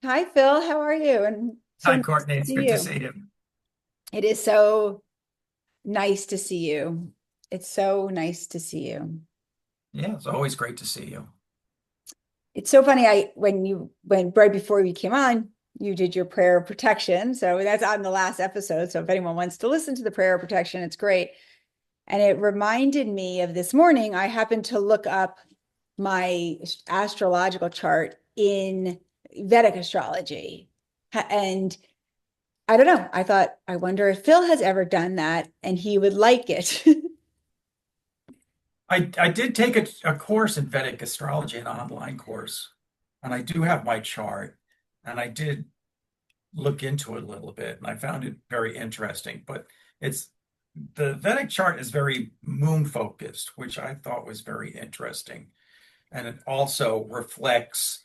Hi, Phil. How are you? And so Hi, nice to Courtney. It's see good to you. see you. It is so nice to see you. It's so nice to see you. Yeah, it's always great to see you. It's so funny. When right before you came on, you did your prayer of protection. So that's on the last episode. So if anyone wants to listen to the prayer of protection, it's great. And it reminded me of this morning. I happened to look up my astrological chart in Vedic astrology. And I don't know. I thought, I wonder if Phil has ever done that and he would like it. I did take a course in Vedic astrology, an online course, and I do have my chart, and I did look into it a little bit, and I found it very interesting. But it's the Vedic chart is very moon focused, which I thought was very interesting, and it also reflects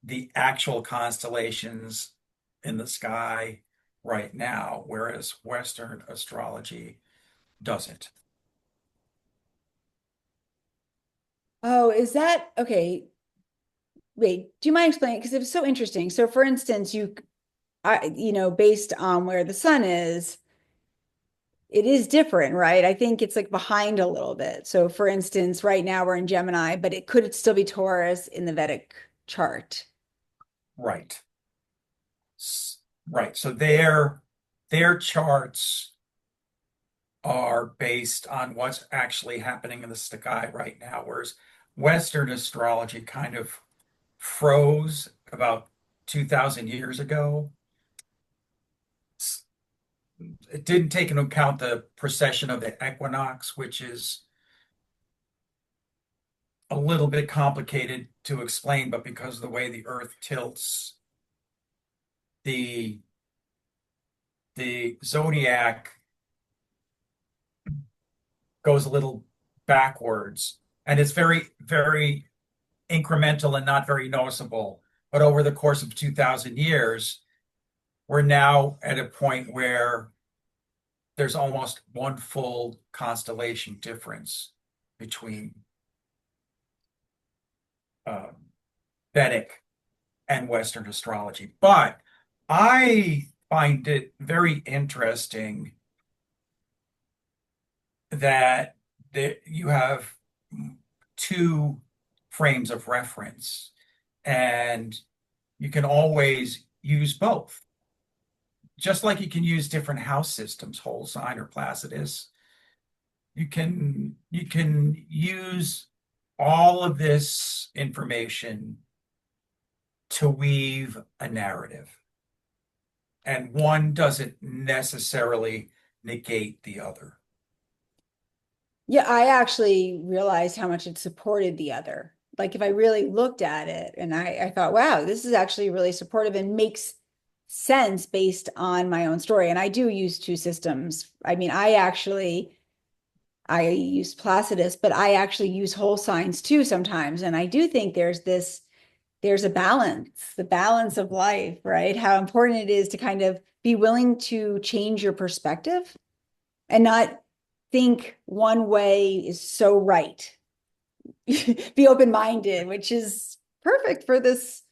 the actual constellations in the sky right now, whereas Western astrology doesn't. Oh, is that okay? Wait, do you mind explaining? Because it was so interesting. So, for instance, based on where the sun is, it is different, right? I think it's like behind a little bit. So, for instance, right now we're in Gemini, but it could still be Taurus in the Vedic chart. Right. Right. So their charts are based on what's actually happening in the sky right now, whereas Western astrology kind of froze about 2,000 years ago. It didn't take into account the precession of the equinox, which is a little bit complicated to explain, but because of the way the Earth tilts, the the zodiac goes a little backwards, and it's very, very incremental and not very noticeable. But over the course of 2,000 years, we're now at a point where there's almost one full constellation difference between uh, Vedic and Western astrology. But I find it very interesting that you have two frames of reference, and you can always use both. Just like you can use different house systems, whole sign or Placidus, you can use all of this information to weave a narrative, and one doesn't necessarily negate the other. Yeah, I actually realized how much it supported the other. Like if I really looked at it and I thought, wow, this is actually really supportive and makes sense based on my own story. And I do use two systems. I mean, I use Placidus, but I actually use whole signs too sometimes. And I do think there's a balance, the balance of life, right? How important it is to kind of be willing to change your perspective and not think one way is so right. Be open-minded, which is perfect for this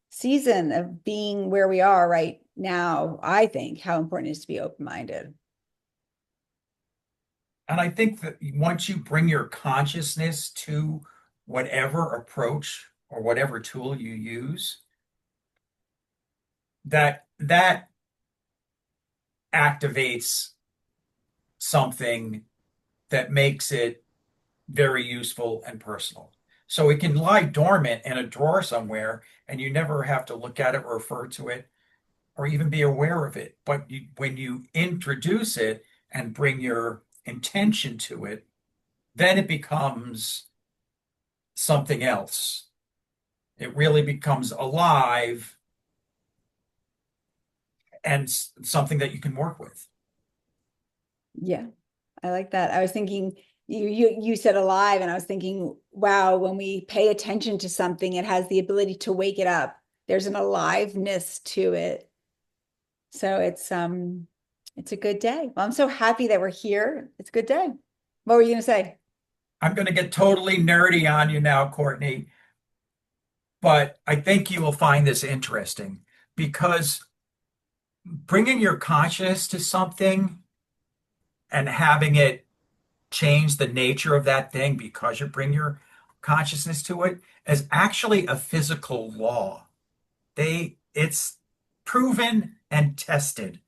season of being where we are right now. I think how important it is to be open-minded. And I think that once you bring your consciousness to whatever approach or whatever tool you use, that activates something that makes it very useful and personal. So it can lie dormant in a drawer somewhere, and you never have to look at it or refer to it or even be aware of it. But when you introduce it and bring your intention to it, then it becomes something else. It really becomes alive and something that you can work with. Yeah, I like that. I was thinking you said alive, and I was thinking, wow, when we pay attention to something, it has the ability to wake it up. There's an aliveness to it. So it's a good day. Well, I'm so happy that we're here. It's a good day. What were you gonna say? I'm going to get totally nerdy on you now, Courtney. But I think you will find this interesting because bringing your consciousness to something and having it change the nature of that thing because you bring your consciousness to it is actually a physical law. It's proven and tested.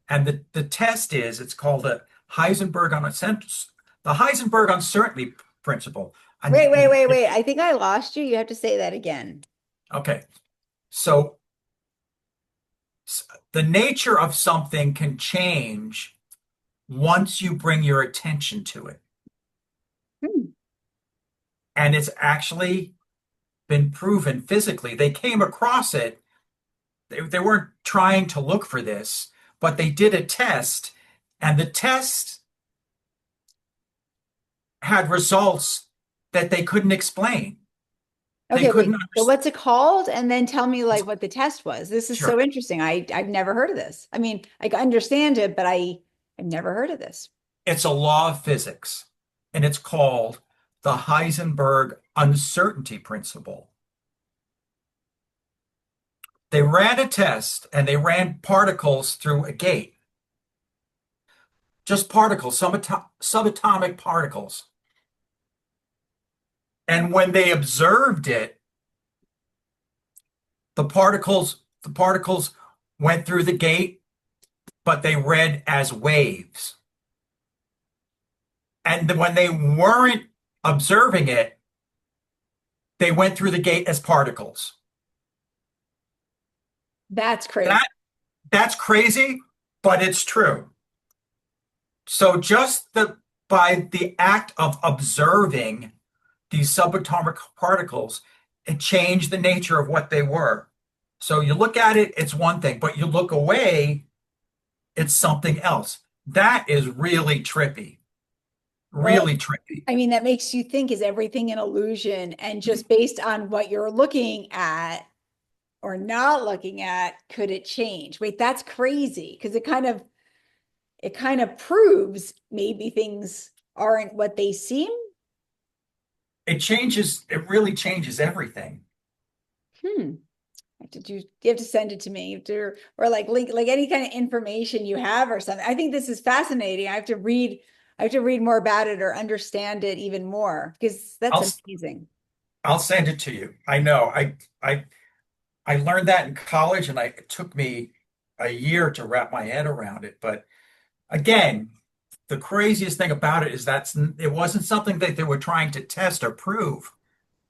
And the test is it's called the Heisenberg Uncertainty Principle. Wait, wait, And wait, wait. I think I lost you. You have to say that again. okay, so the nature of something can change once you bring your attention to it. Hmm. And it's actually been proven physically. They came across it. They weren't trying to look for this, but they did a test, and the test had results that they couldn't explain. They Okay, couldn't wait. So understand. what's it called? And then tell me like what the test was. This is so Sure. interesting. I've never heard of this. I mean, I understand it, but I've never heard of this. It's a law of physics, and it's called the Heisenberg Uncertainty Principle. They ran a test and they ran particles through a gate, just particles, subatomic particles. And when they observed it, the particles went through the gate, but they read as waves. And when they weren't observing it, they went through the gate as particles. That's crazy. That that's crazy, but it's true. So just by the act of observing these subatomic particles, it changed the nature of what they were. So you look at it, it's one thing, but you look away, it's something else. That is really trippy, Well, really trippy. I mean, that makes you think, is everything an illusion? And just based on what you're looking at or not looking at, could it change? Wait, that's crazy because it kind of proves maybe things aren't what they seem. It really changes everything. Hmm. You have to send it to me. You have to, or like link like any kind of information you have or something. I think this is fascinating. I have to read more about it or understand it even more because that's I'll amazing. I'll send it to you. I know. I learned that in college, and it took me a year to wrap my head around it. But again, the craziest thing about it is it wasn't something that they were trying to test or prove.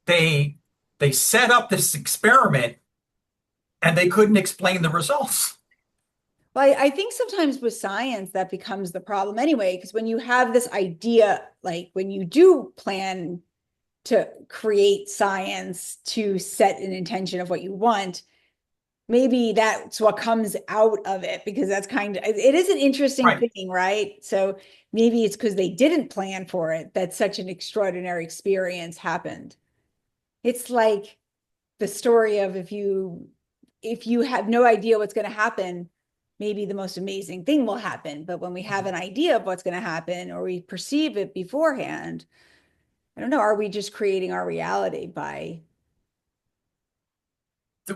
They they set up this experiment and they couldn't explain the results. Well, I think sometimes with science that becomes the problem anyway, because when you have this idea, like when you do plan to create science to set an intention of what you want, maybe that's what comes out of it because that's it is an interesting Right. thing, right? So maybe it's because they didn't plan for it that such an extraordinary experience happened. It's like the story of if you have no idea what's going to happen, maybe the most amazing thing will happen. But when we have an idea of what's going to happen or we perceive it beforehand, I don't know, are we just creating our reality by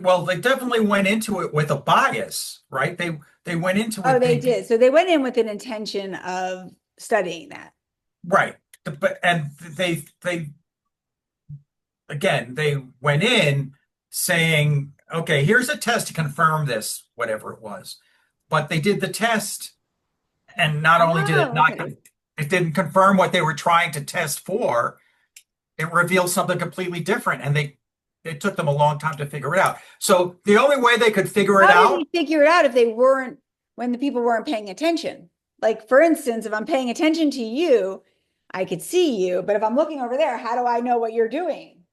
Well, they definitely went into it with a bias, right? They went into Oh, it they thinking, did. So they went in with an intention of studying that. right. But and they again, they went in saying, okay, here's a test to confirm this, whatever it was. But they did the test, and not only did it Oh, not, okay. it didn't confirm what they were trying to test for, it revealed something completely different. And it took them a long time to figure it out. So the only way they could figure it How did they out, figure it out if they weren't, when the people weren't paying attention? Like, for instance, if I'm paying attention to you, I could see you, but if I'm looking over there, how do I know what you're doing?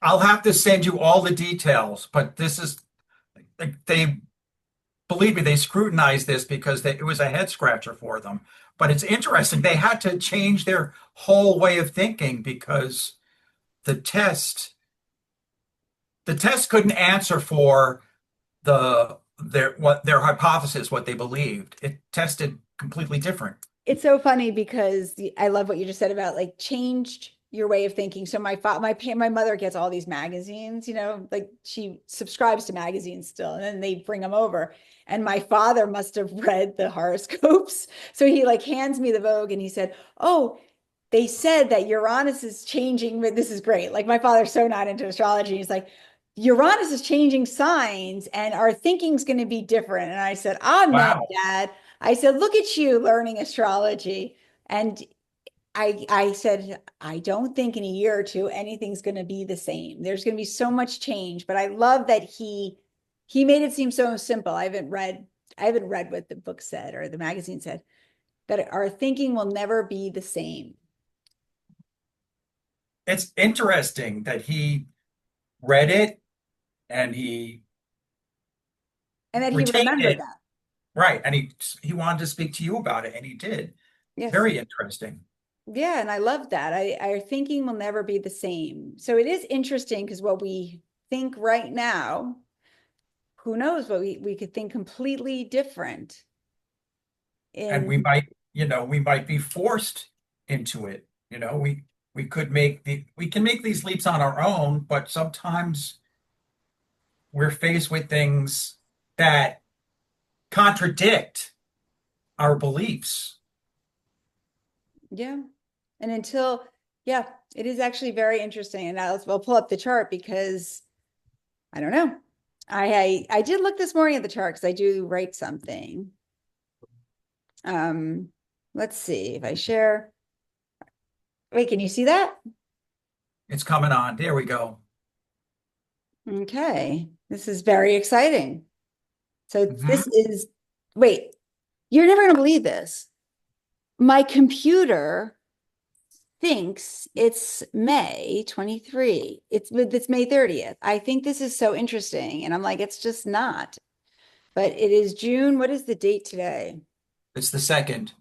I'll have to send you all the details, but this is, they believe me, they scrutinized this because it was a head scratcher for them. But it's interesting. They had to change their whole way of thinking because the test the test couldn't answer for their hypothesis, what they believed. It tested completely different. It's so funny because I love what you just said about like changed. your way of thinking. So my mother gets all these magazines, like she subscribes to magazines still, and then they bring them over. And my father must have read the horoscopes. So he like hands me the Vogue and he said, "Oh, they said that Uranus is changing. This is great." Like my father's so not into astrology. He's like, "Uranus is changing signs and our thinking's going to be different." And I said, "Amen, Wow. Dad." I said, "Look at you learning astrology." And I said, "I don't think in a year or two anything's going to be the same. There's going to be so much change." But I love that he made it seem so simple. I haven't read what the book said or the magazine said, that our thinking will never be the same. It's interesting that he read it and he And that he retained remembered it, that. right? And he wanted to speak to you about it, and he did. Yes. Very interesting. Yeah, and I love that. Our thinking will never be the same. So it is interesting because what we think right now, who knows what we could think completely different And in, we might be forced into it. We can make these leaps on our own, but sometimes we're faced with things that contradict our beliefs. yeah. And yeah, it is actually very interesting. And we'll pull up the chart because I don't know. I did look this morning at the chart because I do write something. Um, let's see if I share. Wait, can you see that? It's coming on. There we go. Okay, this is very exciting. So Hmm. wait, you're never going to believe this. My computer thinks it's May 23. It's May 30th. I think this is so interesting. And I'm like, it's just not. But it is June. What is the date today? It's the second.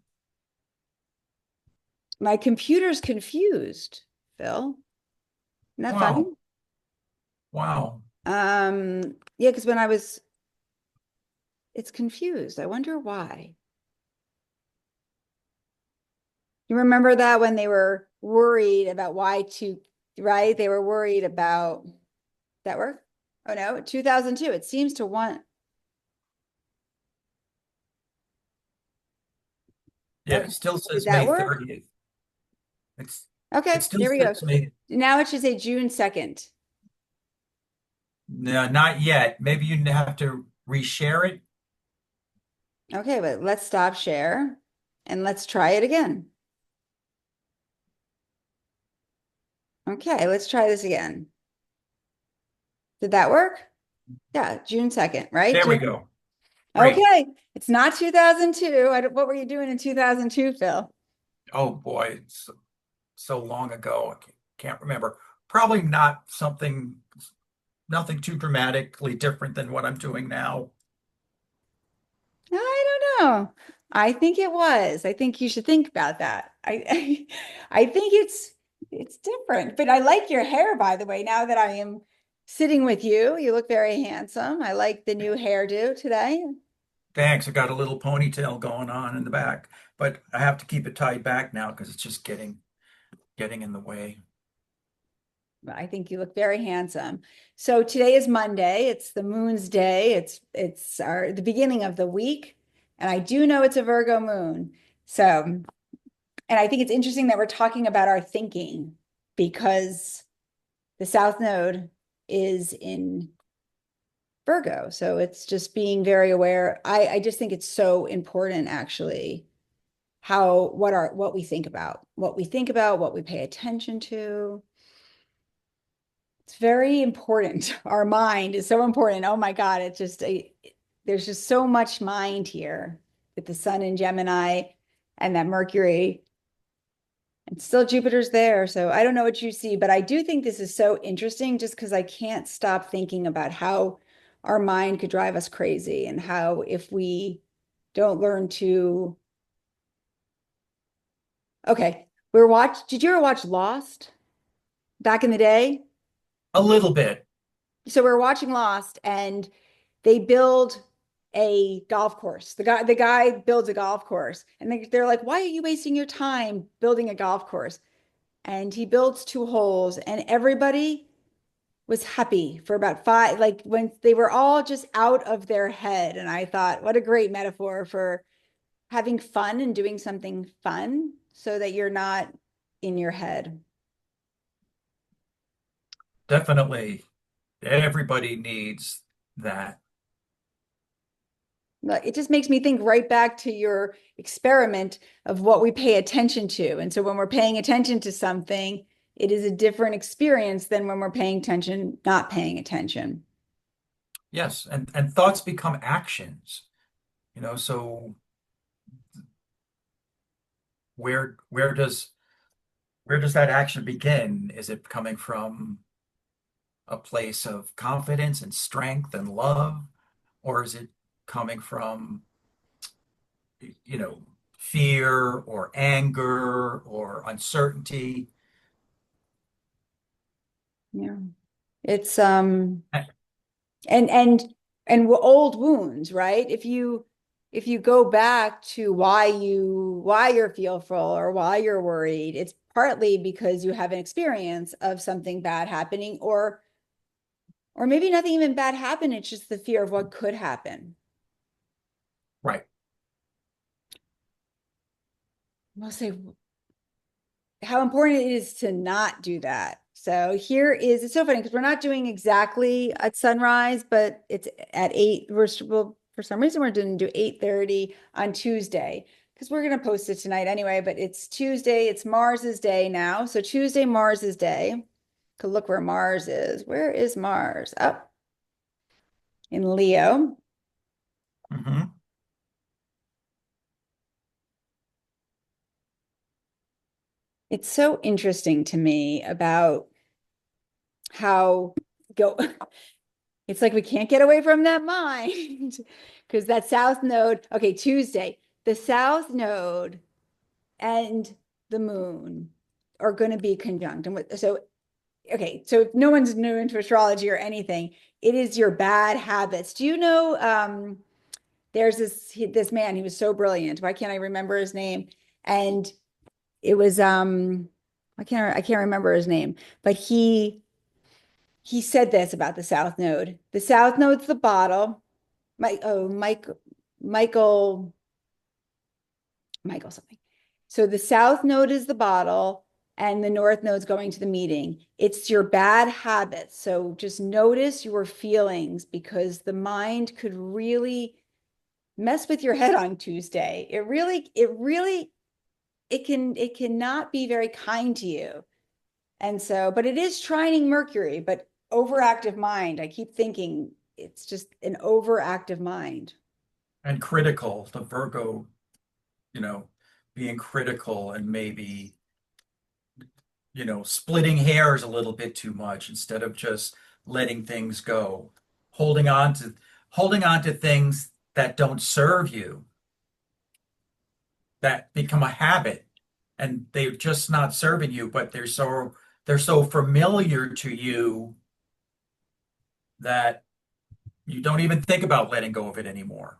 My computer's confused, Phil. Isn't that funny? Wow. Wow. Yeah, because it's confused. I wonder why. You remember that when they were worried about right? They were worried about that work? Oh no, 2002. It seems to want. Yeah, Okay, it still did says that May work? 30th. It's Okay, it still there we go. says May. Now it should say June 2nd. No, not yet. Maybe you have to reshare it. Okay, but let's stop share and let's try it again. Okay, let's try this again. Did that work? Yeah, June 2nd, right? There we June. go. Great. Okay, it's not 2002. What were you doing in 2002, Phil? Oh boy, it's so long ago. Can't remember. Probably not nothing too dramatically different than what I'm doing now. I don't know. I think it was. I think you should think about that. I think it's different. But I like your hair, by the way. Now that I am sitting with you, you look very handsome. I like the new hairdo today. Thanks. I got a little ponytail going on in the back, but I have to keep it tied back now because it's just getting in the way. I think you look very handsome. So today is Monday. It's the moon's day. It's the beginning of the week, and I do know it's a Virgo moon. So, and I think it's interesting that we're talking about our thinking because the South Node is in Virgo. So it's just being very aware. I just think it's so important, actually, what we think about, what we pay attention to. It's very important. Our mind is so important. Oh my God, there's just so much mind here with the sun in Gemini and that Mercury. And still Jupiter's there. So I don't know what you see, but I do think this is so interesting just because I can't stop thinking about how our mind could drive us crazy and how if we don't learn to. Okay, did you ever watch Lost back in the day? A little bit. So we're watching Lost and they build a golf course. The guy builds a golf course and they're like, "Why are you wasting your time building a golf course?" and he built two holes, and everybody was happy for about five, like when they were all just out of their head. And I thought, what a great metaphor for having fun and doing something fun so that you're not in your head. Definitely, everybody needs that. Like, it just makes me think right back to your experiment of what we pay attention to. And so when we're paying attention to something, it is a different experience than when we're paying attention, not paying attention. Yes, and thoughts become actions, so where does that action begin? Is it coming from a place of confidence and strength and love, or is it coming from, you know, fear or anger or uncertainty? Yeah. It's and and old wounds, right? If you go back to why you're fearful or why you're worried, it's partly because you have an experience of something bad happening, or maybe nothing even bad happened, it's just the fear of what could happen. Right. I'll say how important it is to not do that. So here is, it's so funny because we're not doing exactly at sunrise, but it's at 8. Well, for some reason, we're going to do 8:30 on Tuesday because we're going to post it tonight anyway, but it's Tuesday. It's Mars's day now. So Tuesday, Mars's day. Could look where Mars is. Where is Mars? Up in Leo. Hmm. It's so interesting to me about how go it's like we can't get away from that mind because that south node, okay, Tuesday, the south node and the moon are going to be conjunct. And so, okay, so if no one's new into astrology or anything, it is your bad habits. Do you know there's this man, he was so brilliant. Why can't I remember his name? And it was I can't remember his name, but he said this about the South Node. The South Node's the bottle. Michael, Michael something. So the South Node is the bottle, and the North Node's going to the meeting. It's your bad habits. So just notice your feelings because the mind could really mess with your head on Tuesday. It cannot be very kind to you. And so, but it is trining Mercury, but overactive mind. I keep thinking it's just an overactive mind. And critical, the Virgo, you know, being critical and maybe, splitting hairs a little bit too much instead of just letting things go, holding on to holding on to things that don't serve you, that become a habit and they're just not serving you, but they're so familiar to you that you don't even think about letting go of it anymore.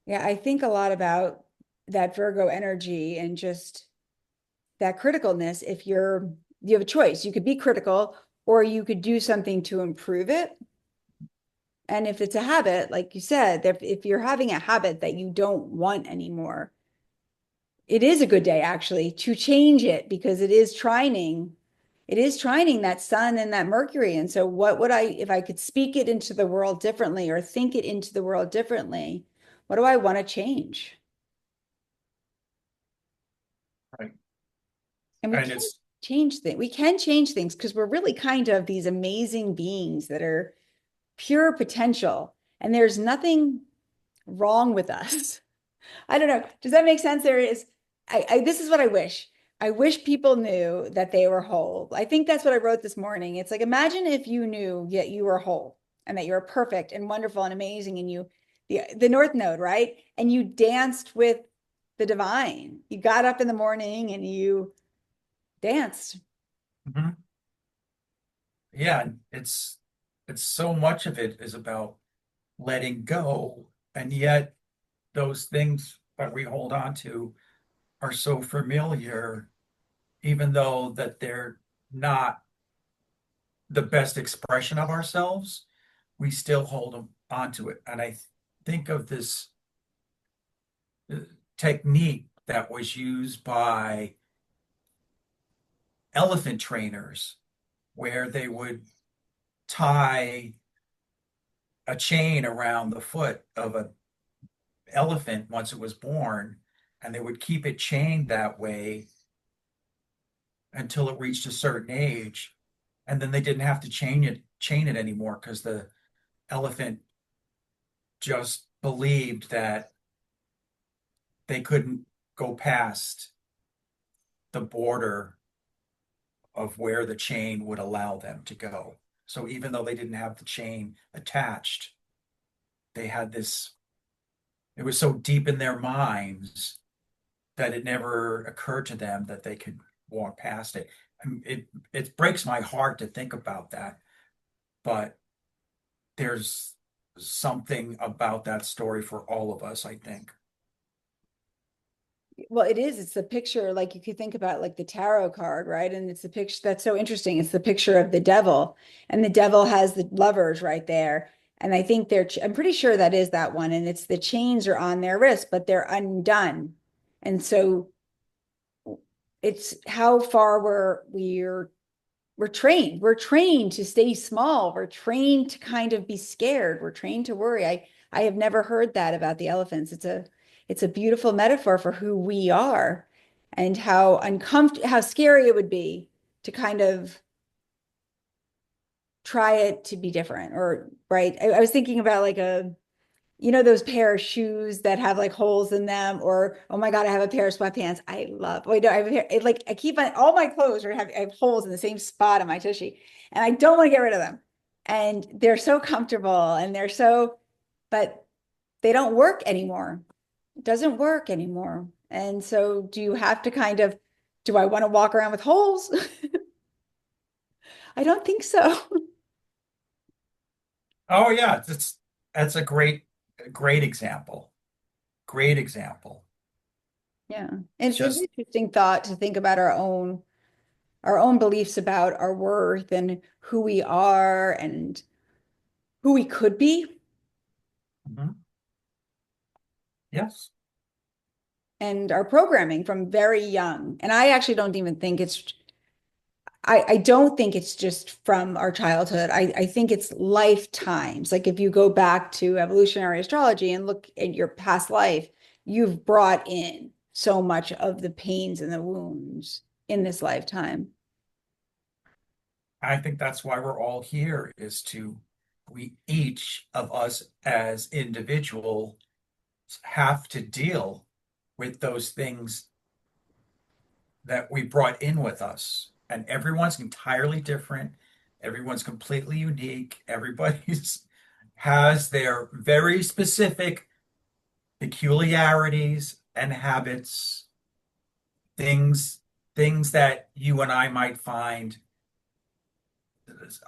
Yeah, I think a lot about that Virgo energy and just that criticalness. If you have a choice, you could be critical or you could do something to improve it. And if it's a habit, like you said, if you're having a habit that you don't want anymore, it is a good day actually to change it because it is trining that sun and that Mercury. And so what would if I could speak it into the world differently or think it into the world differently, what do I want to change? Right. And we And can it's change things. We can change things because we're really kind of these amazing beings that are pure potential. And there's nothing wrong with us. I don't know. Does that make sense? There is, this is what I wish. I wish people knew that they were whole. I think that's what I wrote this morning. It's like, imagine if you knew that you were whole and that you're perfect and wonderful and amazing and the North Node, right? And you danced with the divine. You got up in the morning and you danced. mhm. Yeah, it's so much of it is about letting go, and yet those things that we hold on to are so familiar, even though that they're not the best expression of ourselves, we still hold them onto it. And I think of this uh, technique that was used by elephant trainers, where they would tie a chain around the foot of an elephant once it was born, and they would keep it chained that way until it reached a certain age, and then they didn't have to chain it anymore because the elephant just believed that they couldn't go past the border of where the chain would allow them to go. So even though they didn't have the chain attached, they had this, it was so deep in their minds that it never occurred to them that they could walk past it. It breaks my heart to think about that, but there's something about that story for all of us, I think. Well, it is. It's the picture, like you could think about like the tarot card, right? And it's the picture that's so interesting. It's the picture of the devil, and the devil has the lovers right there. And I think I'm pretty sure that is that one. And it's the chains are on their wrist, but they're undone. And so it's how far we're trained. We're trained to stay small. We're trained to kind of be scared. We're trained to worry. I have never heard that about the elephants. It's a beautiful metaphor for who we are and how uncomfortable, how scary it would be to kind of try it to be different. Or right. I was thinking about like those pair of shoes that have like holes in them, or oh my God, I have a pair of sweatpants. I love, wait, no, I have a pair, like I keep on all my clothes I have holes in the same spot on my tushy, and I don't want to get rid of them. And they're so comfortable and but they don't work anymore. It doesn't work anymore. And so do I want to walk around with holes? I don't think so. Oh yeah, that's a great example. Great example. Yeah. It's an Just interesting thought to think about our own beliefs about our worth and who we are and who we could be, mhm. Yes. and our programming from very young. And I actually don't even think I don't think it's just from our childhood. I think it's lifetimes. Like if you go back to evolutionary astrology and look at your past life, you've brought in so much of the pains and the wounds in this lifetime. I think that's why we're all here, is we each of us as individuals have to deal with those things that we brought in with us. And everyone's entirely different. Everyone's completely unique. Everybody's has their very specific peculiarities and habits, things, things that you and I might find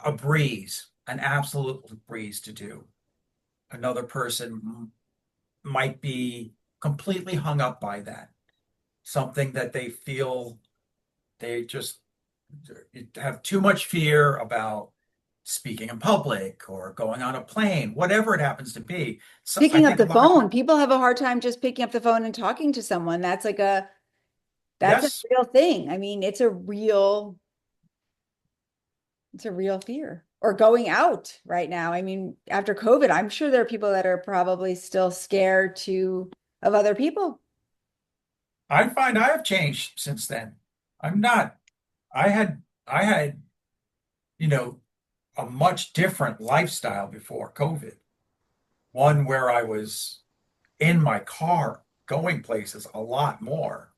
a breeze, an absolute breeze to do. Another person might be completely hung up by that, something that they feel they just have too much fear about speaking in public or going on a plane, whatever it happens to be. So I Picking up think a the lot of phone, people have a hard time just picking up the phone and talking to someone. That's a yes, real thing. I mean, it's a real fear. Or going out right now. I mean, after COVID, I'm sure there are people that are probably still scared of other people. I find I have changed since then. I'm not, I had, you know, a much different lifestyle before COVID, one where I was in my car going places a lot more.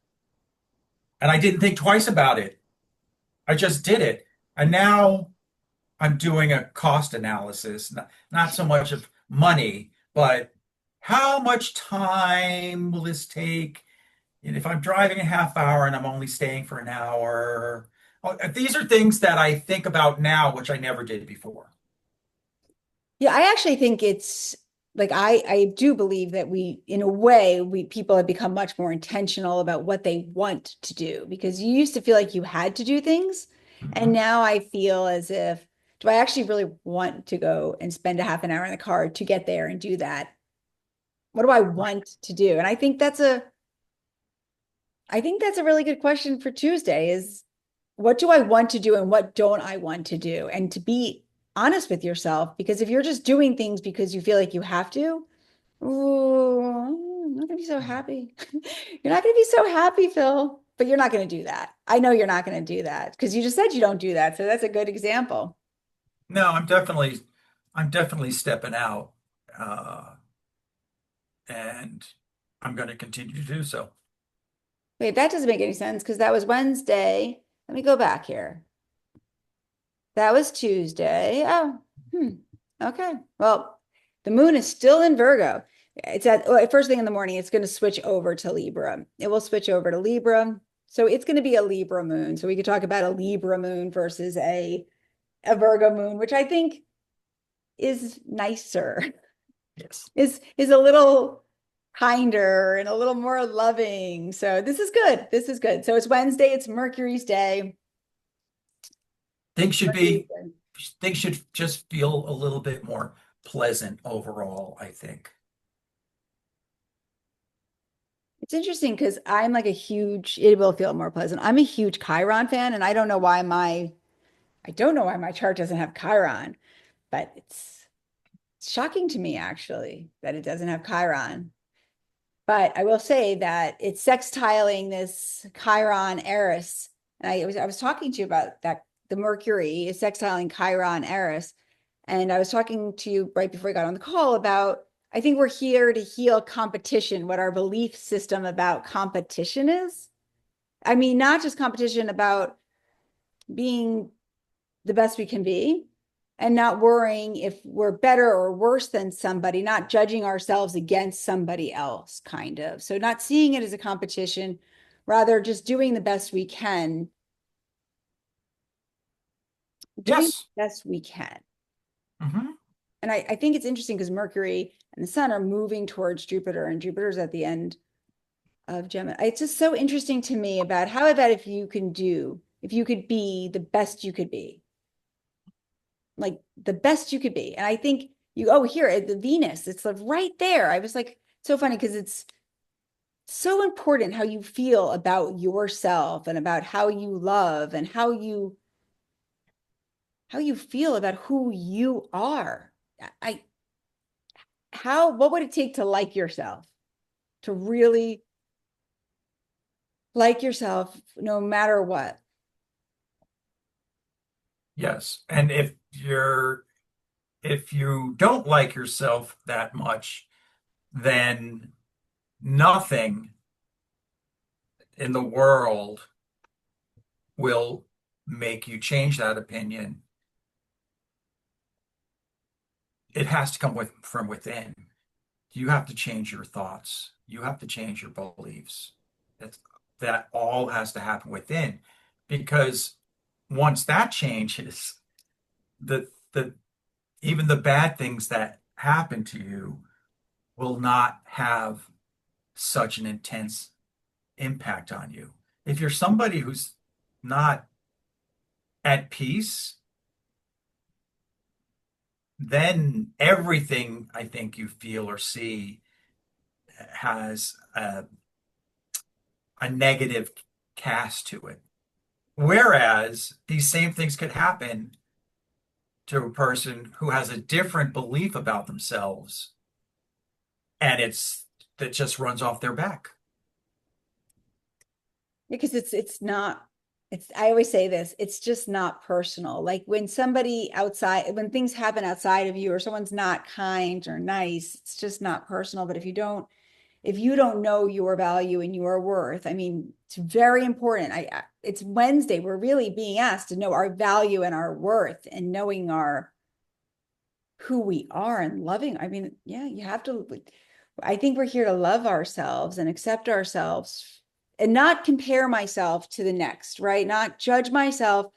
And I didn't think twice about it. I just did it. And now I'm doing a cost analysis, not so much of money, but how much time will this take? And if I'm driving a half hour and I'm only staying for an hour, these are things that I think about now, which I never did before. Yeah, I actually think it's like I do believe that we, in a way, people have become much more intentional about what they want to do, because you used to feel like you had to do things. And Mhm. now I feel as if, do I actually really want to go and spend a half an hour in the car to get there and do that? What do I want to do? And I think that's a really good question for Tuesday is, what do I want to do and what don't I want to do? And to be honest with yourself, because if you're just doing things because you feel like you have to, ooh, I'm not gonna be so happy. You're not gonna be so happy, Phil, but you're not gonna do that. I know you're not gonna do that because you just said you don't do that. So that's a good example. No, I'm definitely stepping out, uh, and I'm going to continue to do so. Wait, that doesn't make any sense because that was Wednesday. Let me go back here. That was Tuesday. Oh, okay. Well, the moon is still in Virgo. It's at first thing in the morning. It's going to switch over to Libra. It will switch over to Libra. So it's going to be a Libra moon. So we could talk about a Libra moon versus a Virgo moon, which I think is nicer, Yes. is a little kinder and a little more loving. So this is good. This is good. So it's Wednesday. It's Mercury's day. Things It's should Mercury's be, day. things should just feel a little bit more pleasant overall, I think. It's interesting because I'm like a huge, it will feel more pleasant. I'm a huge Chiron fan, and I don't know why my chart doesn't have Chiron, but it's shocking to me actually that it doesn't have Chiron. But I will say that it's sextiling this Chiron Eris. And I was talking to you about that. The Mercury is sextiling Chiron Eris. And I was talking to you right before I got on the call about, I think we're here to heal competition, what our belief system about competition is. I mean, not just competition about being the best we can be and not worrying if we're better or worse than somebody, not judging ourselves against somebody else, kind of. So, not seeing it as a competition, rather just doing the best we can, doing the Yes. best we can. Hmm. And I think it's interesting because Mercury and the Sun are moving towards Jupiter, and Jupiter's at the end of Gemini. It's just so interesting to me about if you can do, if you could be the best you could be, like the best you could be. And I think here at the Venus, it's like right there. I was like, so funny because it's so important how you feel about yourself and about how you love and how you feel about who you are. I what would it take to like yourself? To really like yourself no matter what. Yes. And if you don't like yourself that much, then nothing in the world will make you change that opinion. It has to come from within. You have to change your thoughts. You have to change your beliefs. That's, that all has to happen within, because once that changes, the even the bad things that happen to you will not have such an intense impact on you. If you're somebody who's not at peace, then everything I think you feel or see has a negative cast to it. Whereas these same things could happen to a person who has a different belief about themselves, and that just runs off their back. Because it's not it's I always say this, it's just not personal. Like when things happen outside of you or someone's not kind or nice, it's just not personal. But if you don't know your value and your worth, I mean, it's very important. It's Wednesday. We're really being asked to know our value and our worth and knowing our who we are and loving. I mean, yeah, you have to. I think we're here to love ourselves and accept ourselves and not compare myself to the next, right? Not judge myself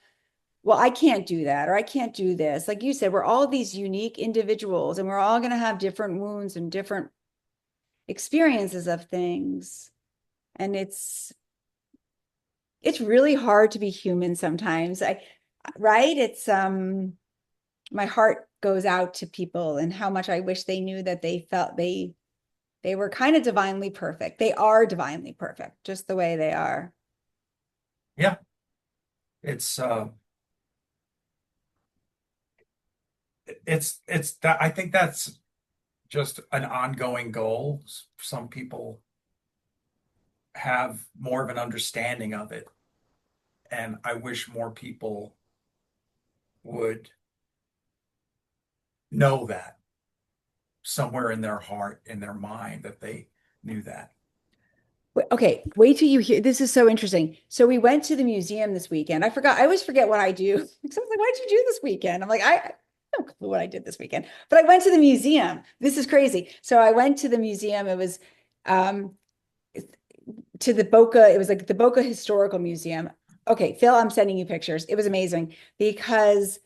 well, I can't do that, or I can't do this. Like you said, we're all these unique individuals and we're all going to have different wounds and different experiences of things. And it's really hard to be human sometimes. Right? It's my heart goes out to people and how much I wish they knew that they felt they were kind of divinely perfect. They are divinely perfect, just the way they are. Yeah, it's it's that I think that's just an ongoing goal. Some people have more of an understanding of it, and I wish more people would know that somewhere in their heart, in their mind, that they knew that. Okay, wait till you hear. This is so interesting. So we went to the museum this weekend. I forgot. I always forget what I do. Someone's like, "What did you do this weekend?" I'm like, I don't know what I did this weekend, but I went to the museum. This is crazy. So I went to the museum. It was um, to the Boca. It was like the Boca Historical Museum. Okay, Phil, I'm sending you pictures. It was amazing because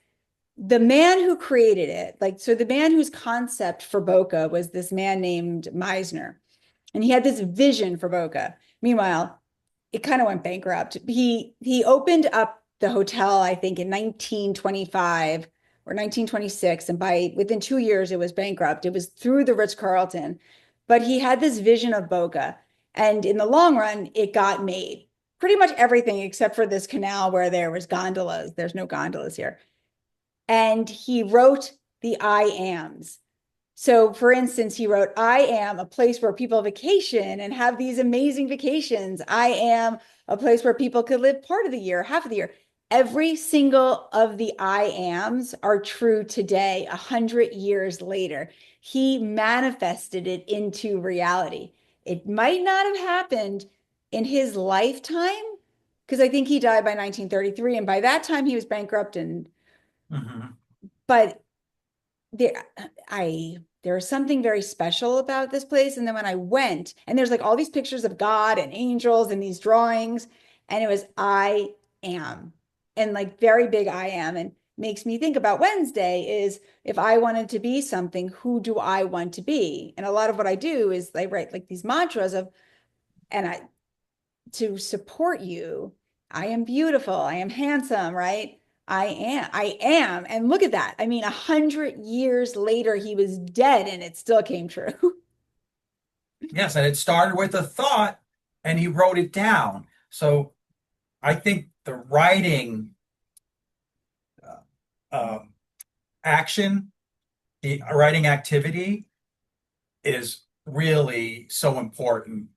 the man who created it, like, so the man whose concept for Boca was this man named Meisner, and he had this vision for Boca. Meanwhile, it kind of went bankrupt. He opened up the hotel, I think, in 1925 or 1926, and by within 2 years, it was bankrupt. It was through the Ritz-Carlton, but he had this vision of Boca, and in the long run, it got made. Pretty much everything except for this canal where there was gondolas. There's no gondolas here. And he wrote the I ams. So, for instance, he wrote, I am a place where people vacation and have these amazing vacations. I am a place where people could live part of the year, half of the year. Every single of the I ams are true today, 100 years later. He manifested it into reality. It might not have happened in his lifetime, because I think he died by 1933. And by that time, he was bankrupt. Hmm. But there I there was something very special about this place. And then when I went, and there's like all these pictures of God and angels and these drawings, and it was I am, and like very big I am, and makes me think about Wednesday is if I wanted to be something, who do I want to be? And a lot of what I do is I write like these mantras of, and I to support you. I am beautiful. I am handsome, right? I am. And look at that. I mean, 100 years later, he was dead and it still came true. Yes, and it started with a thought, and he wrote it down. So I think the writing um, action, the writing activity, is really so important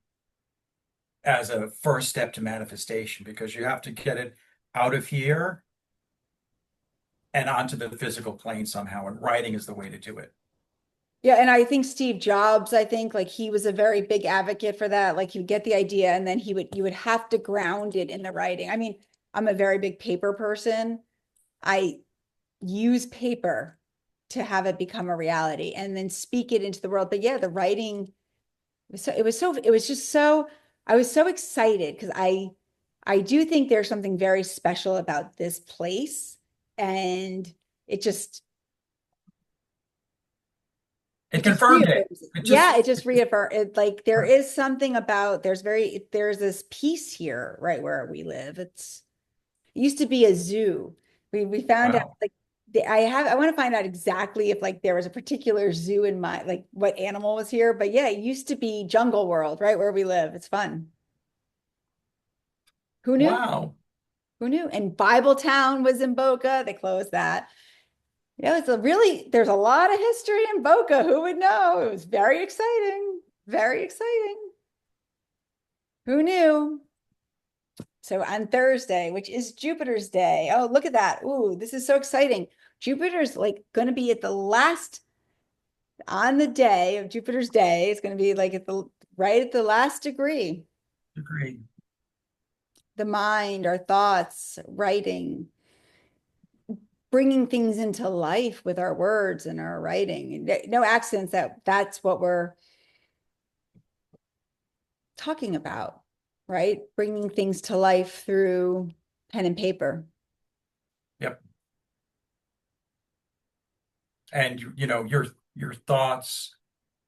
as a first step to manifestation because you have to get it out of here and onto the physical plane somehow. And writing is the way to do it. Yeah, and I think Steve Jobs, I think like he was a very big advocate for that. Like you get the idea and then you would have to ground it in the writing. I mean, I'm a very big paper person. I use paper to have it become a reality and then speak it into the world. But yeah, the writing it was just so I was so excited because I do think there's something very special about this place. And it just It just confirmed it. reaffirms it. It Yeah, just, it just reaffirms it. Like there is something about there's this peace here, right where we live. It used to be a zoo. We found out wow. like I want to find out exactly if like there was a particular zoo in my like what animal was here. But yeah, it used to be Jungle World, right where we live. It's fun. Who knew? Wow. Who knew? And Bibletown was in Boca. They closed that. Yeah, there's a lot of history in Boca. Who would know? It was very exciting. Very exciting. Who knew? So on Thursday, which is Jupiter's day. Oh, look at that. Ooh, this is so exciting. Jupiter's like going to be at the last on the day of Jupiter's day. It's going to be like at the right at the last degree. Agreed. The mind, our thoughts, writing, bringing things into life with our words and our writing. No accidents that that's what we're talking about, right? Bringing things to life through pen and paper. Yep. And your thoughts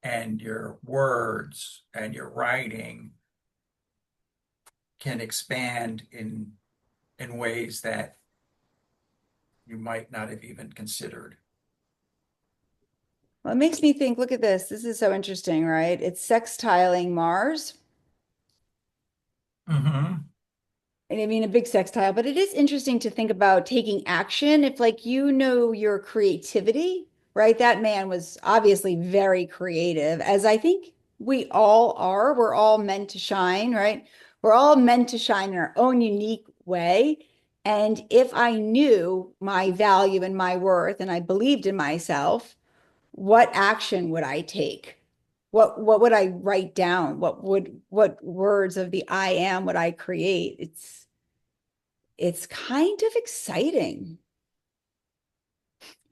and your words and your writing can expand in ways that you might not have even considered. Well, it makes me think, look at this. This is so interesting, right? It's sextiling Mars. Hmm. And I mean, a big sextile, but it is interesting to think about taking action. If, like, your creativity, right? That man was obviously very creative, as I think we all are. We're all meant to shine, right? We're all meant to shine in our own unique way. And if I knew my value and my worth and I believed in myself, what action would I take? What would I write down? What words of the I am would I create? It's kind of exciting.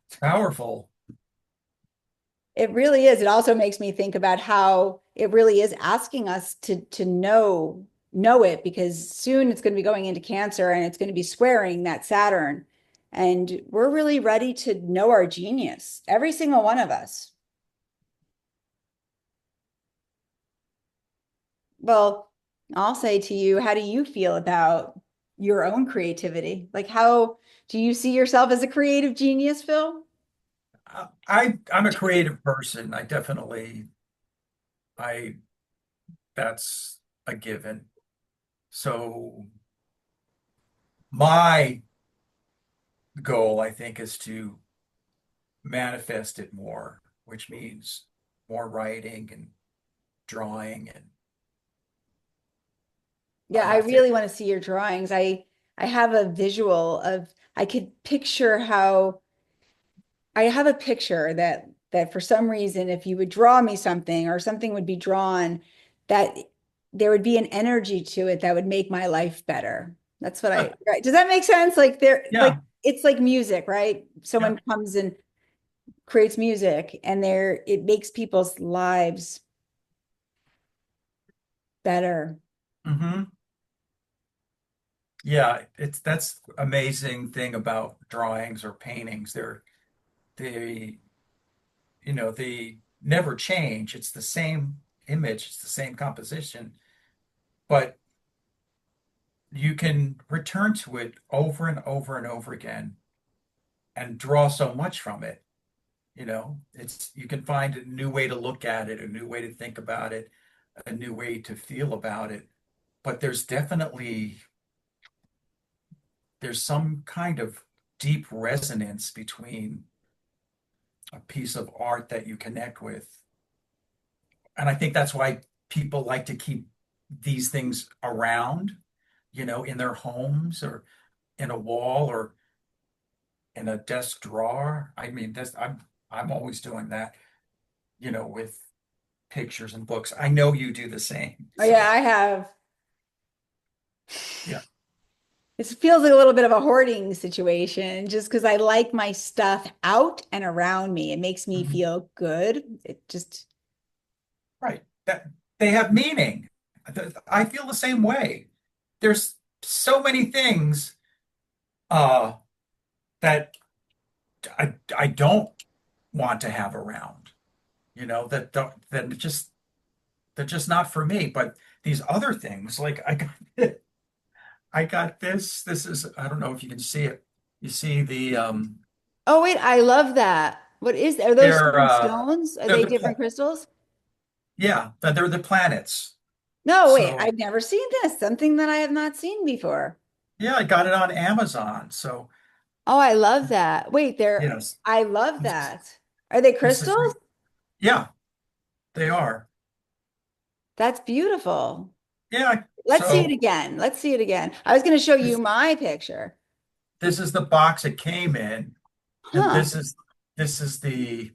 It's powerful. It really is. It also makes me think about how it really is asking us to know it, because soon it's going to be going into Cancer and it's going to be squaring that Saturn. And we're really ready to know our genius, every single one of us. Well, I'll say to you, how do you feel about your own creativity? Like, how do you see yourself as a creative genius, Phil? I'm a creative person. I that's a given. So my goal, I think, is to manifest it more, which means more writing and drawing, and Yeah, I'll I have to. really want to see your drawings. I have a visual of I could picture how I have a picture that for some reason if you would draw me something or something would be drawn, that there would be an energy to it that would make my life better. That's what I, right. Does that make sense? Like Yeah. it's like music, right? Yeah. Someone comes and creates music and it makes people's lives better. Hmm. Yeah, that's amazing thing about drawings or paintings. They, they never change. It's the same image, it's the same composition, but you can return to it over and over and over again and draw so much from it. It's you can find a new way to look at it, a new way to think about it, a new way to feel about it. But there's some kind of deep resonance between a piece of art that you connect with. And I think that's why people like to keep these things around, in their homes or in a wall or in a desk drawer. I mean, I'm always doing that, with pictures and books. I know you do the same. Oh yeah, So I have. yeah. It feels like a little bit of a hoarding situation just because I like my stuff out and around me. It makes me Mhm. feel good. It just, Right. That they have meaning. I feel the same way. There's so many things uh that I don't want to have around, that don't that just they're just not for me. But these other things, like I got this. This is, I don't know if you can see it. You see oh wait, I love that. What is, are those they're different stones? Are they're they the different crystals? yeah, they're the planets. No, wait, So I've never seen this. Something that I have not seen before. yeah, I got it on Amazon. So Oh, I love that. Wait, yes, I love this is that. Are they this is crystals? yeah, they are. That's beautiful. Yeah, Let's see it so again. Let's see it again. I was going to show you this my picture. this is the box it came in, and Huh. this is the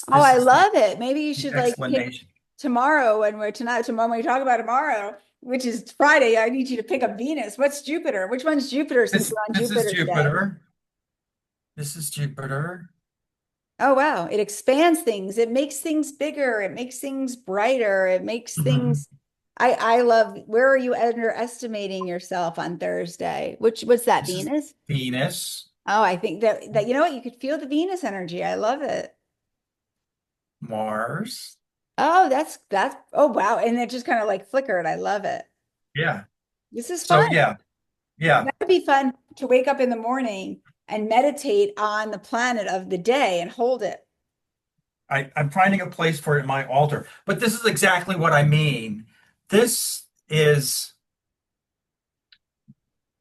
Oh, this I is the, love it. Maybe you the should like pick explanation. tomorrow when we're tonight, tomorrow when we talk about tomorrow, which is Friday. I need you to pick up Venus. What's Jupiter? Which one's Jupiter since This we're on this is Jupiter today? Jupiter. This is Jupiter. Oh, wow. It expands things. It makes things bigger. It makes things brighter. It makes Mhm. things. I love, where are you underestimating yourself on Thursday? What's that, This is Venus? Venus, Oh, I think that you know what, you could feel the Venus energy. I love it. Mars. Oh, that's oh wow. And it just kind of like flickered. I love it. Yeah. This is So fun. yeah, yeah. That would be fun to wake up in the morning and meditate on the planet of the day and hold it. I'm finding a place for it in my altar. But this is exactly what I mean. This is,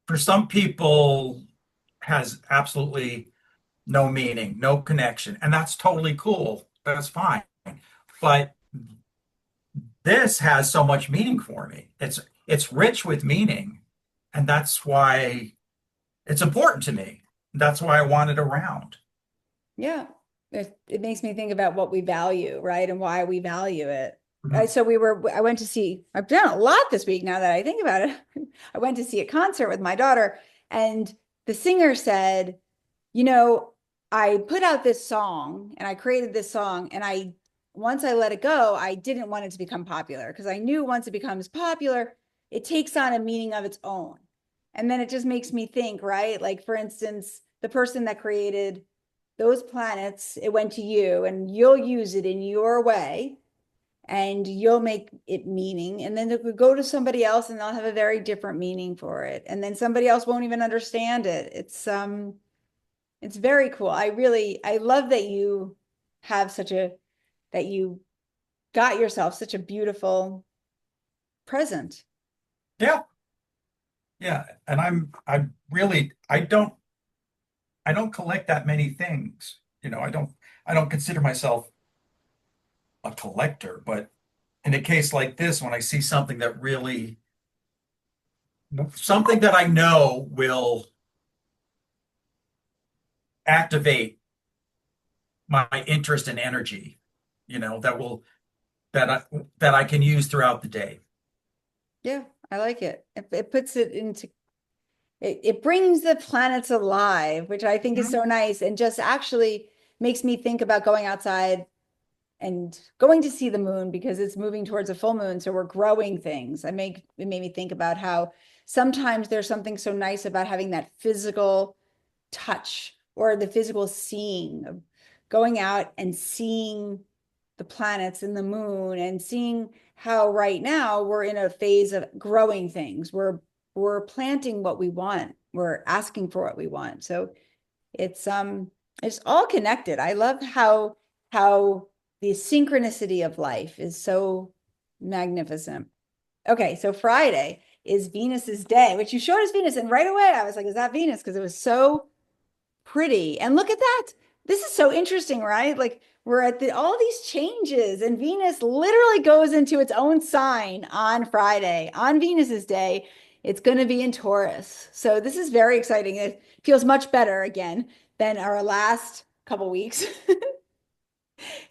for some people, has absolutely no meaning, no connection, and that's totally cool. That's fine. But this has so much meaning for me. It's rich with meaning, and that's why it's important to me. That's why I want it around. Yeah. It makes me think about what we value, right? And why we value it. Mhm. So I went to see, I've done a lot this week now that I think about it. I went to see a concert with my daughter, and the singer said, you know, I put out this song and I created this song, and once I let it go, I didn't want it to become popular because I knew once it becomes popular, it takes on a meaning of its own. And then it just makes me think, right? Like, for instance, the person that created those planets, it went to you, and you'll use it in your way, and you'll make it meaning. And then it could go to somebody else and they'll have a very different meaning for it. And then somebody else won't even understand it. It's very cool. I love that you have that you got yourself such a beautiful present. Yeah, yeah. And I'm really, I don't collect that many things. I don't consider myself a collector, but in a case like this, when I see something that I know will activate my interest and energy, that will that I that I can use throughout the day. Yeah, I like it. It puts it into it brings the planets alive, which I think is Mhm. so nice, and just actually makes me think about going outside and going to see the moon because it's moving towards a full moon. So we're growing things. It made me think about how sometimes there's something so nice about having that physical touch or the physical seeing of going out and seeing the planets and the moon and seeing how right now we're in a phase of growing things. We're planting what we want. We're asking for what we want. So it's all connected. I love how the synchronicity of life is so magnificent. Okay, so Friday is Venus's day, which you showed us Venus, and right away I was like, is that Venus? Because it was so pretty. And look at that. This is so interesting, right? Like we're at all these changes, and Venus literally goes into its own sign on Friday. On Venus's day, it's going to be in Taurus. So this is very exciting. It feels much better again than our last couple weeks.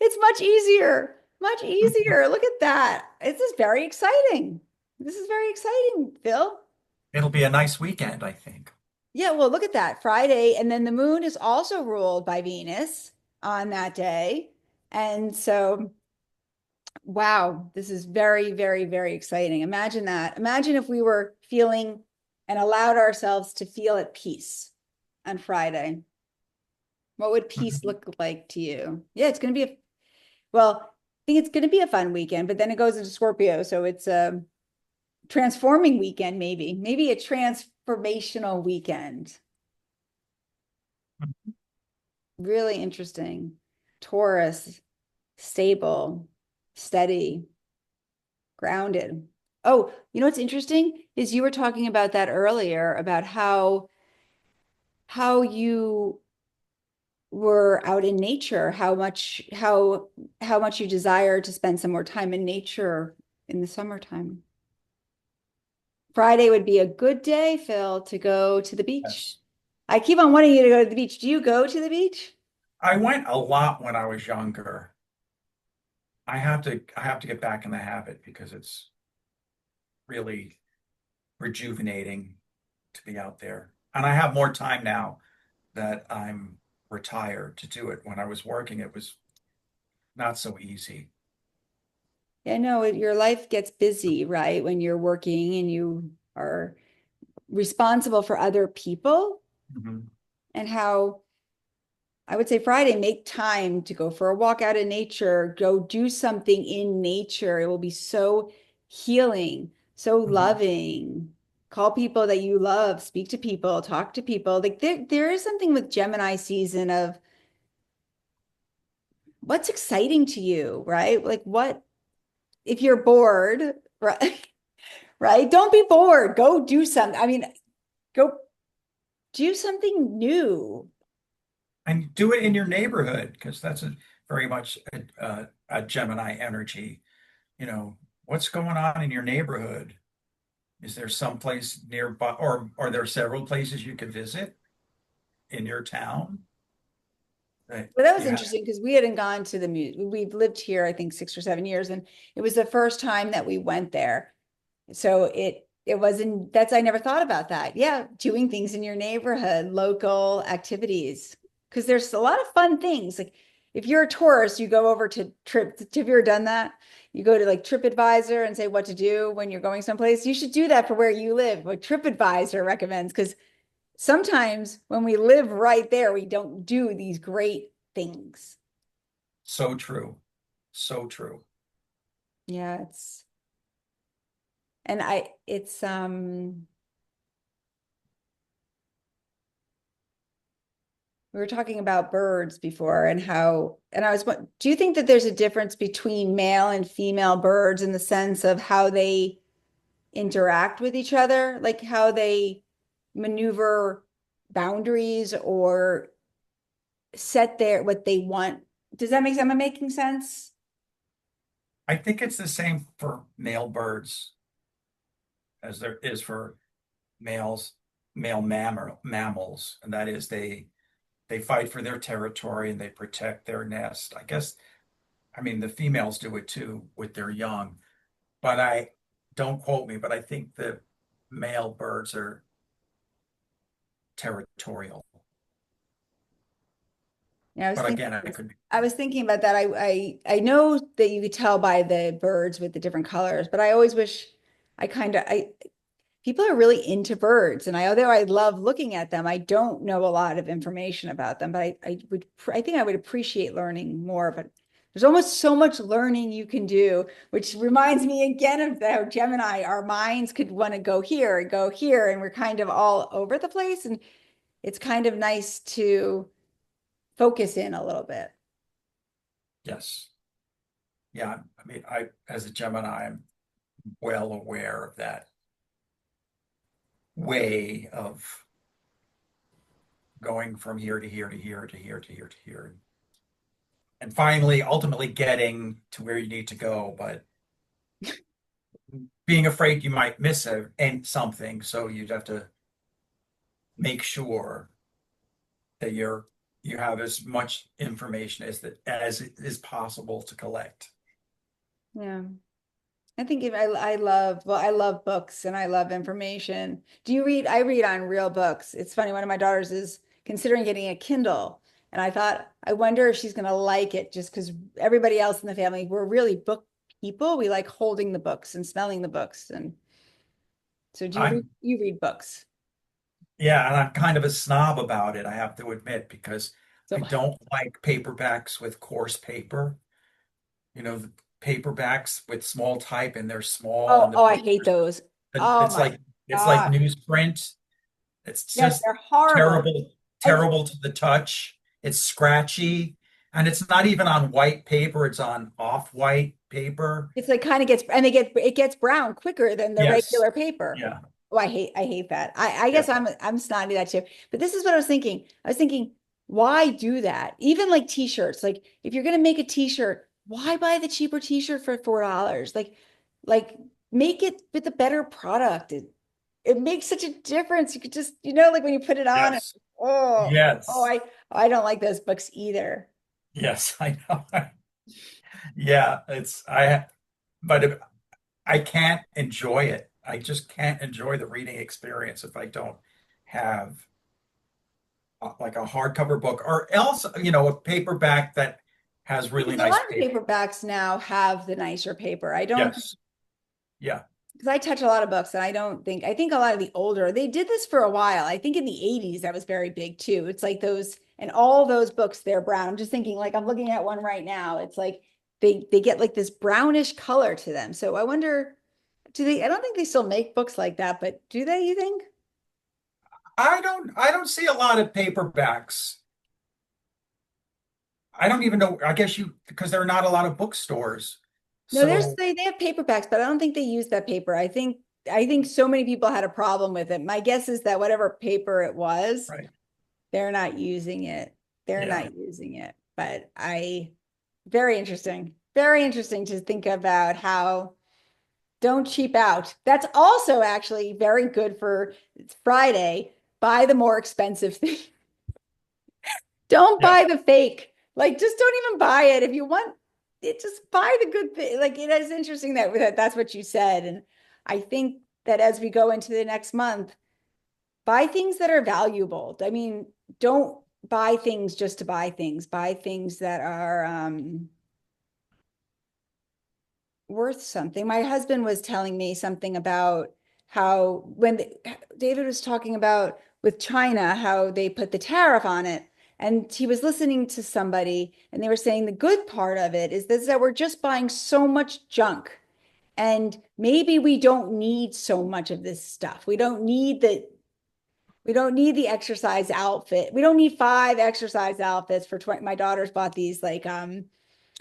It's much easier, much easier. Look at that. This is very exciting. This is very exciting, Phil. It'll be a nice weekend, I think. Yeah, well, look at that. Friday, and then the moon is also ruled by Venus on that day. And so, wow, this is very, very, very exciting. Imagine that. Imagine if we were feeling and allowed ourselves to feel at peace on Friday. What would peace Mhm. look like to you? Yeah, it's going to be well, I think it's going to be a fun weekend, but then it goes into Scorpio. So it's a transforming weekend, maybe a transformational weekend. Really interesting. Taurus, stable, steady, grounded. Oh, you know what's interesting is you were talking about that earlier about how you were out in nature, how much you desire to spend some more time in nature in the summertime. Friday would be a good day, Phil, to go to the beach. Yes. I keep on wanting you to go to the beach. Do you go to the beach? I went a lot when I was younger. I have to get back in the habit because it's really rejuvenating to be out there. And I have more time now that I'm retired to do it. When I was working, it was not so easy. Yeah, no, your life gets busy, right? When you're working and you are responsible for other people, Mhm. and how I would say Friday, make time to go for a walk out in nature, go do something in nature. It will be so healing, so Mhm. loving. Call people that you love, speak to people, talk to people. Like there is something with Gemini season of what's exciting to you, right? Like what if you're bored, right? Right? Don't be bored. Go do something. I mean, go do something new. And do it in your neighborhood because that's very much a Gemini energy. You know, what's going on in your neighborhood? Is there some place nearby, or are there several places you could visit in your town that Well, that was you have? interesting because we hadn't gone to the we've lived here, I think 6 or 7 years, and it was the first time that we went there. So it wasn't that's I never thought about that. Yeah, doing things in your neighborhood, local activities. Because there's a lot of fun things. Like if you're a tourist, you go over to Trip. Have you ever done that? You go to like TripAdvisor and say what to do when you're going someplace. You should do that for where you live, what TripAdvisor recommends, because sometimes when we live right there, we don't do these great things. So true. So true. Yeah, and I it's we were talking about birds before and how and I was do you think that there's a difference between male and female birds in the sense of how they interact with each other, like how they maneuver boundaries or set their what they want? Does that make am I making sense? I think it's the same for male birds as there is for males, mammals, and that is they fight for their territory and they protect their nest. I guess, I mean, the females do it too with their young, but I don't quote me, but I think the male birds are territorial. Yeah, But again, I could be I wrong. was thinking about that. I know that you could tell by the birds with the different colors, but I always wish I people are really into birds, and although I love looking at them, I don't know a lot of information about them, but I think I would appreciate learning more, but there's almost so much learning you can do, which reminds me again of how Gemini, our minds could want to go here, and we're kind of all over the place, and it's kind of nice to focus in a little bit. Yes. Yeah. I mean, as a Gemini, I'm well aware of that way of going from here to here to here to here to here to here. And finally, ultimately getting to where you need to go, but being afraid you might miss and something. So you'd have to make sure that you have as much information as it is possible to collect. Yeah. I think if I love, well, I love books and I love information. Do you read? I read on real books. It's funny, one of my daughters is considering getting a Kindle. And I thought, I wonder if she's going to like it just because everybody else in the family, we're really book people. We like holding the books and smelling the books. And so I'm you read books? Yeah, and I'm kind of a snob about it, I have to admit, because So, I don't like paperbacks with coarse paper. You know, the paperbacks with small type and they're small and the oh, I hate papers, those. and Oh my it's like God. newsprint. It's Yes, just they're horrible. terrible, And terrible to the touch. It's scratchy, and it's not even on white paper, it's on off-white paper. it's like kind of gets and it gets brown quicker than the Yes. regular paper. Yeah. Oh, I hate that. I Yeah. guess I'm snotty that too. But this is what I was thinking. I was thinking, why do that? Even like t-shirts. Like if you're gonna make a t-shirt, why buy the cheaper t-shirt for $4? Like make it with a better product. It makes such a difference. You could just, like when you put it on, Yes. oh, oh, Yes. I don't like those books either. Yes, I know. Yeah, but I can't enjoy it. I just can't enjoy the reading experience if I don't have like a hardcover book or else, a paperback that has really Because a nice lot of paper. paperbacks now have the nicer paper. I don't, Yes. Yeah. because I touch a lot of books and I think a lot of the older, they did this for a while. I think in the 80s that was very big too. It's like those, and all those books, they're brown. I'm just thinking like I'm looking at one right now. It's like they get like this brownish color to them. So I wonder, do they, I don't think they still make books like that, but do they, you think? I don't see a lot of paperbacks. I don't even know. I guess because there are not a lot of bookstores. No, So, they have paperbacks, but I don't think they use that paper. I think so many people had a problem with it. My guess is that whatever paper it was, right. they're not using it. They're Yeah. not using it. But I, very interesting. Very interesting to think about how don't cheap out. That's also actually very good for Friday. Buy the more expensive thing. Don't Yeah. buy the fake. Like, just don't even buy it. If you want it, just buy the good thing. Like, it is interesting that that's what you said. And I think that as we go into the next month, buy things that are valuable. I mean, don't buy things just to buy things. Buy things that are worth something. My husband was telling me something about how David was talking about with China, how they put the tariff on it. And he was listening to somebody, and they were saying the good part of it is this, that we're just buying so much junk. And maybe we don't need so much of this stuff. We don't need the exercise outfit. We don't need 5 exercise outfits for 20. My daughters bought these like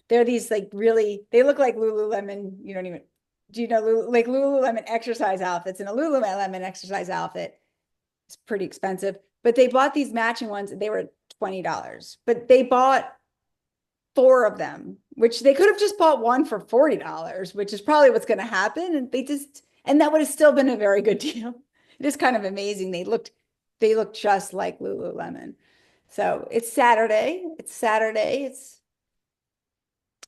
they're these like really, they look like Lululemon. You don't even, do you know, like Lululemon exercise outfits, and a Lululemon exercise outfit is pretty expensive, but they bought these matching ones and they were $20, but they bought 4 of them, which they could have just bought one for $40, which is probably what's going to happen. And and that would have still been a very good deal. It is kind of amazing. They looked just like Lululemon. So it's Saturday. It's Saturday. It's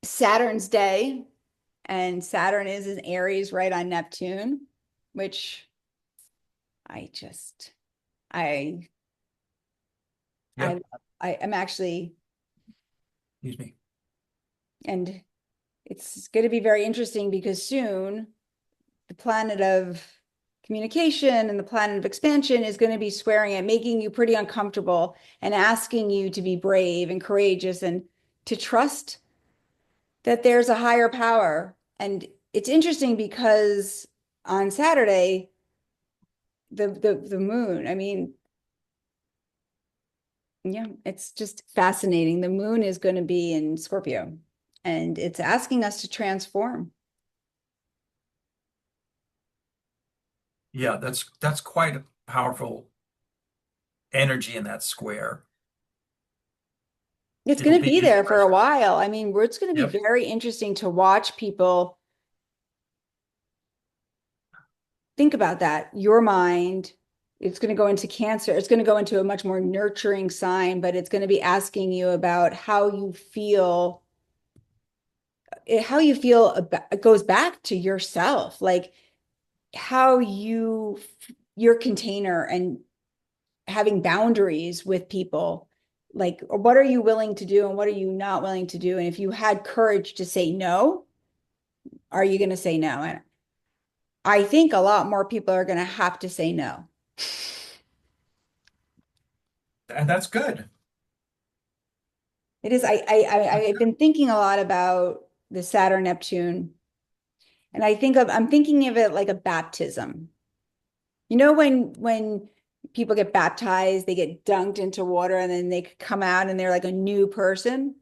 Saturn's day, and Saturn is in Aries right on Neptune, which I just I I Yep. I am actually, Excuse me. and it's going to be very interesting because soon the planet of communication and the planet of expansion is going to be swearing at making you pretty uncomfortable and asking you to be brave and courageous and to trust that there's a higher power. And it's interesting because on Saturday, the moon, I mean, yeah, it's just fascinating. The moon is going to be in Scorpio, and it's asking us to transform. Yeah, that's quite a powerful energy in that square. It's It'll going to be be there for a interesting. while. I mean, it's going to be Yep. very interesting to watch people think about that. Your mind, it's going to go into Cancer. It's going to go into a much more nurturing sign, but it's going to be asking you about how you feel about, it goes back to yourself, like how your container and having boundaries with people, like what are you willing to do and what are you not willing to do? And if you had courage to say no, are you going to say no? And I think a lot more people are going to have to say no. And that's good. It is, I've been thinking a lot about the Saturn Neptune, and I'm thinking of it like a baptism. You know, when people get baptized, they get dunked into water and then they come out and they're like a new person.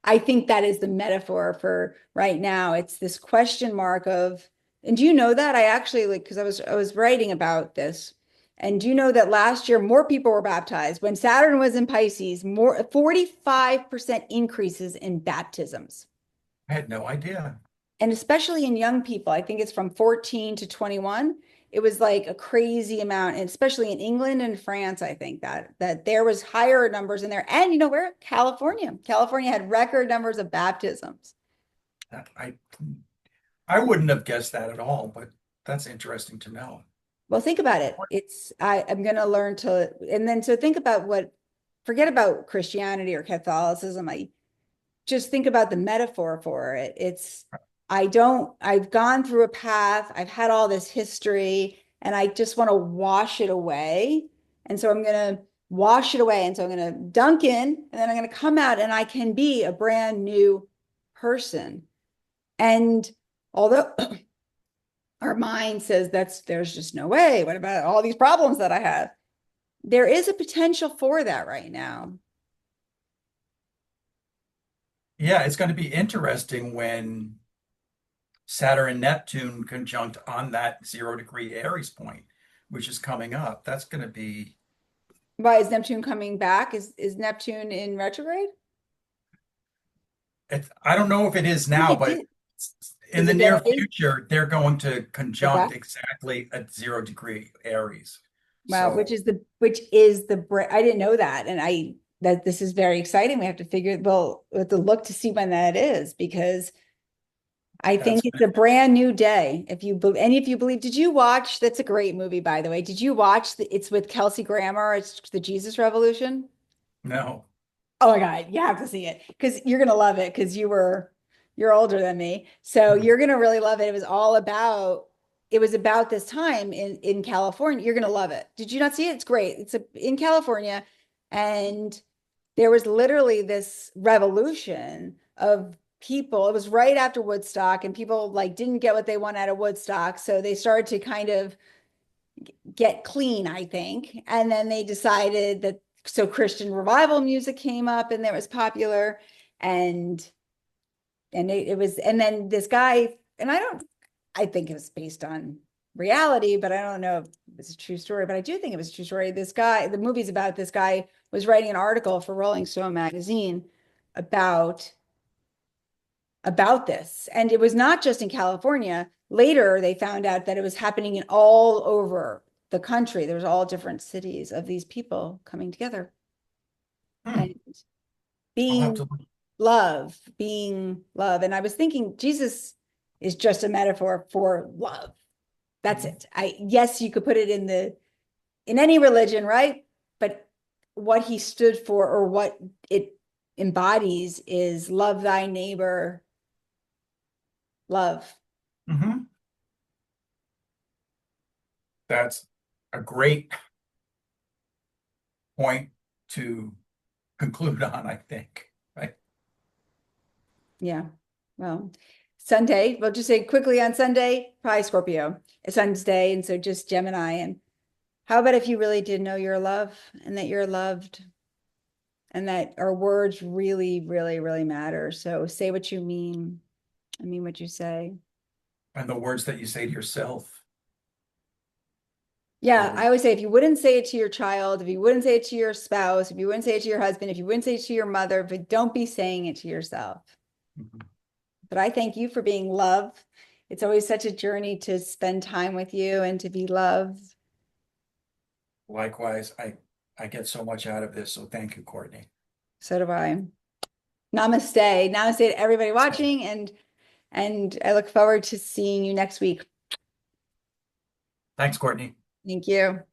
I think that is the metaphor for right now. It's this question mark of, and do you know that? I actually like, because I was writing about this. And do you know that last year more people were baptized when Saturn was in Pisces, more 45% increases in baptisms. I had no idea. And especially in young people, I think it's from 14 to 21. It was like a crazy amount, and especially in England and France, I think that there was higher numbers in there. And you know where? California. California had record numbers of baptisms. I I wouldn't have guessed that at all, but that's interesting to know. Well, think about it. I'm going to learn to, and then so think about what forget about Christianity or Catholicism. I just think about the metaphor for it. I've gone through a path, I've had all this history, and I just want to wash it away. And so I'm going to wash it away. And so I'm going to dunk in, and then I'm going to come out and I can be a brand new person. And although our mind says there's just no way, what about all these problems that I have? There is a potential for that right now. Yeah, it's going to be interesting when Saturn and Neptune conjunct on that 0 degree Aries point, which is coming up. That's going to be, Why is Neptune coming back? Is Neptune in retrograde? I don't know if it is I think now, it but did. in Is the it near today? future, they're going to Go conjunct back. exactly at 0 degree Aries. Wow, So which is the I didn't know that, and I that this is very exciting. We have to figure we have to look to see when that is because I think that's, it's a brand new day. If you any if you believe, did you watch? That's a great movie, by the way. Did you watch it's with Kelsey Grammer? It's the Jesus Revolution. no. Oh my God, you have to see it because you're gonna love it because you're older than me. So Mhm. you're gonna really love it. It was about this time in California. You're gonna love it. Did you not see it? It's great. In California, and there was literally this revolution of people. It was right after Woodstock, and people like didn't get what they want out of Woodstock. So they started to kind of get clean, I think. And then they decided that so Christian revival music came up and that was popular and it was and then this guy and I think it was based on reality, but I don't know if it's a true story, but I do think it was a true story. This guy, the movie's about this guy was writing an article for Rolling Stone magazine about about this. And it was not just in California. Later, they found out that it was happening in all over the country. There was all different cities of these people coming together Hmm. and I'll have to being look. being love. And I was thinking Jesus is just a metaphor for love. That's Mhm. it. Yes, you could put it in any religion, right? But what he stood for or what it embodies is love thy neighbor, love. Mhm. That's a great point to conclude on, I think. Right? Yeah. Well, Sunday, we'll just say quickly on Sunday, probably Scorpio. It's Sunday, and so just Gemini. And how about if you really did know your love and that you're loved and that our words really, really, really matter. So say what you mean. I mean what you say. And the words that you say to yourself Yeah, I always. always say if you wouldn't say it to your child, if you wouldn't say it to your spouse, if you wouldn't say it to your husband, if you wouldn't say it to your mother, but don't be saying it to yourself. Mhm. But I thank you for being loved. It's always such a journey to spend time with you and to be loved. Likewise, I get so much out of this, so thank you, Courtney. So do I. Namaste. Namaste to everybody watching and I look forward to seeing you next week. Thanks, Courtney. Thank you.